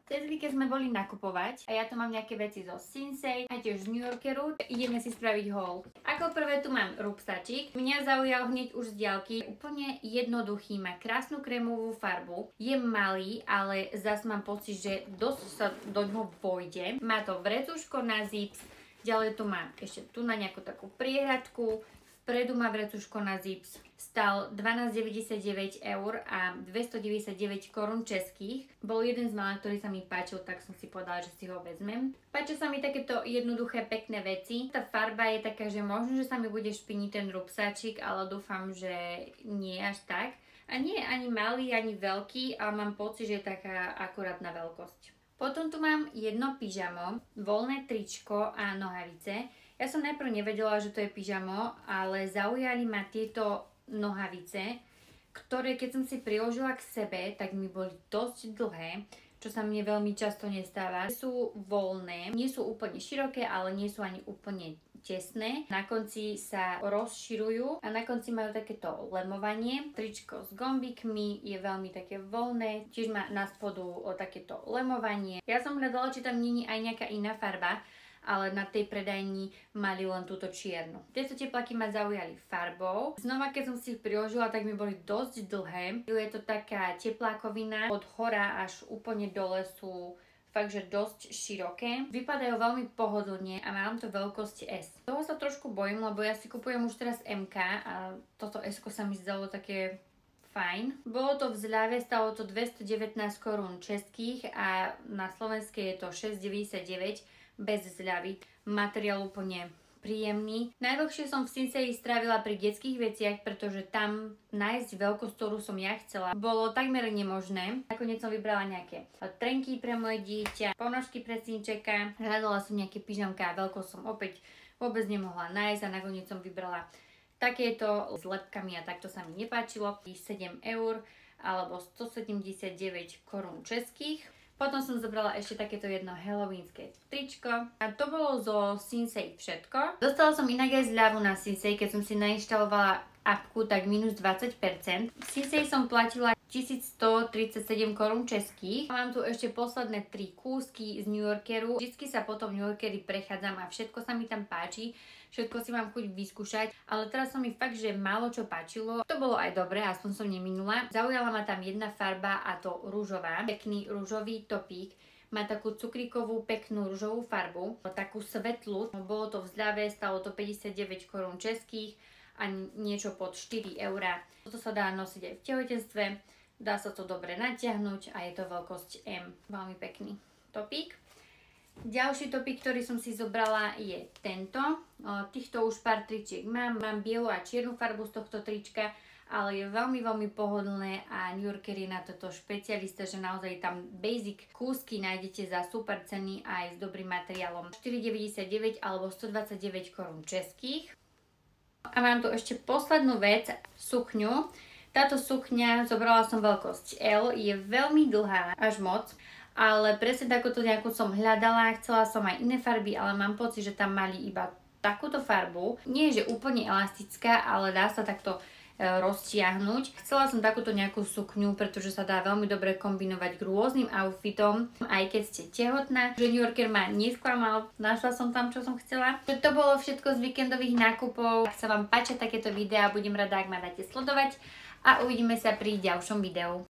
Cez víkend sme boli nakupovať a ja tu mám nejaké veci zo Sinsei a tiež z New Yorkeru. Ideme si spraviť haul. Ako prvé tu mám rúbsačík. Mňa zaujal hneď už z diaľky. Úplne jednoduchý, má krásnu krémovú farbu. Je malý, ale zas mám pocit, že dosť sa do ňoho vojde. Má to vrecuško na zips. Ďalej tu mám ešte tu na nejakú takú priehradku. Vpredu má vrecuško na zips. Stal 12,99 eur a 299 korún českých. Bol jeden z mála, ktorý sa mi páčil, tak som si povedala, že si ho vezmem. Páčia sa mi takéto jednoduché, pekné veci. Tá farba je taká, že možno, že sa mi bude špiniť ten rúbsačík, ale dúfam, že nie až tak. A nie je ani malý, ani veľký, ale mám pocit, že je taká akurátna veľkosť. Potom tu mám jedno pyžamo, voľné tričko a nohavice. Ja som najprv nevedela, že to je pyžamo, ale zaujali ma tieto nohavice, ktoré keď som si priložila k sebe, tak mi boli dosť dlhé, čo sa mne veľmi často nestáva. Sú voľné, nie sú úplne široké, ale nie sú ani úplne tesné. Na konci sa rozširujú a na konci majú takéto lemovanie. Tričko s gombíkmi je veľmi také voľné, tiež má na spodu takéto lemovanie. Ja som hľadala, či tam nie je aj nejaká iná farba, ale na tej predajni mali len túto čiernu. Tieto teplaky ma zaujali farbou. Znova, keď som si ich priložila, tak mi boli dosť dlhé. Je to taká teplákovina, od hora až úplne dole sú fakt, že dosť široké. Vypadajú veľmi pohodlne a mám to veľkosť S. Toho sa trošku bojím, lebo ja si kupujem už teraz MK a toto S sa mi zdalo také fajn. Bolo to v zľave, stalo to 219 korún českých a na slovenské je to 6,99 bez zľavy. Materiál úplne príjemný. Najdlhšie som v Sinsei strávila pri detských veciach, pretože tam nájsť veľkosť, ktorú som ja chcela, bolo takmer nemožné. Nakoniec som vybrala nejaké trenky pre moje dieťa, ponožky pre synčeka, hľadala som nejaké pyžamka a veľkosť som opäť vôbec nemohla nájsť a nakoniec som vybrala takéto s lepkami a takto sa mi nepáčilo. 7 eur alebo 179 korún českých. Potom som zobrala ešte takéto jedno halloweenské tričko. A to bolo zo Sinsei všetko. Dostala som inak aj zľavu na Sinsei, keď som si nainštalovala appku, tak minus 20%. V Sinsei som platila 1137 korún českých. Mám tu ešte posledné 3 kúsky z New Yorkeru. Vždycky sa potom v New Yorkeri prechádzam a všetko sa mi tam páči. Všetko si mám chuť vyskúšať, ale teraz som mi fakt, že málo čo páčilo. To bolo aj dobré, aspoň som neminula. Zaujala ma tam jedna farba a to rúžová. Pekný rúžový topík. Má takú cukríkovú peknú rúžovú farbu, takú svetlú. Bolo to v zľave, stalo to 59 korún českých a niečo pod 4 eurá. Toto sa dá nosiť aj v tehotenstve, dá sa to dobre natiahnuť a je to veľkosť M. Veľmi pekný topík. Ďalší topík, ktorý som si zobrala, je tento. Týchto už pár tričiek mám. Mám bielu a čiernu farbu z tohto trička, ale je veľmi, veľmi pohodlné a New Yorker je na toto špecialista, že naozaj tam basic kúsky nájdete za super ceny aj s dobrým materiálom. 4,99 alebo 129 korún českých. A mám tu ešte poslednú vec, sukňu. Táto sukňa, zobrala som veľkosť L, je veľmi dlhá, až moc. Ale presne takúto nejakú som hľadala, chcela som aj iné farby, ale mám pocit, že tam mali iba takúto farbu. Nie je, že úplne elastická, ale dá sa takto roztiahnuť. Chcela som takúto nejakú sukňu, pretože sa dá veľmi dobre kombinovať k rôznym outfitom, aj keď ste tehotná. Že New Yorker ma nesklamal, našla som tam, čo som chcela. To bolo všetko z víkendových nákupov. Ak sa vám páčia takéto videá, budem rada, ak ma dáte sledovať a uvidíme sa pri ďalšom videu.